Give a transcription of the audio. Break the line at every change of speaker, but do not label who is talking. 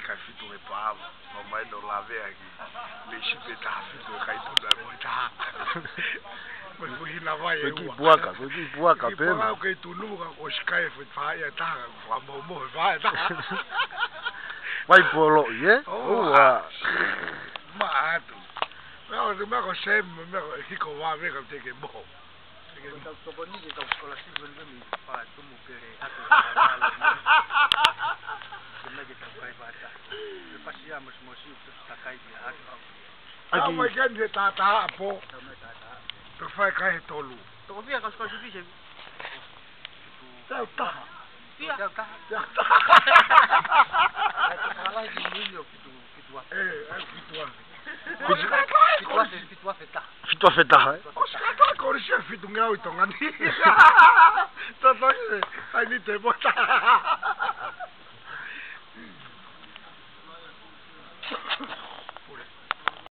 kai fitu e paava. Mamai no lave aqui. Le chipe tá fitu e kai tudo é mohetaha. Mas foi hina vai e
buaka pena.
Buaka o que tu nunca o sky foi faha'i tá, mo vai tá.
Vai polo, ye?
Mato. Não, eu me gostei, me fico lá ver que tem que bom.
Então, tô bonito, então, escola civil do me faz tu mupere. Como é que tá vai bata? Passeamos mocinho tá cai de água.
Ah, mas quem de tá pô. Tu faz cai tolo.
Tu via com as coisas de gente.
Tá.
Via tá. Fala de milho que tu
Fitu afetaha.
Os caras com esse fitu ngau itongani. Tô ai ni te bota.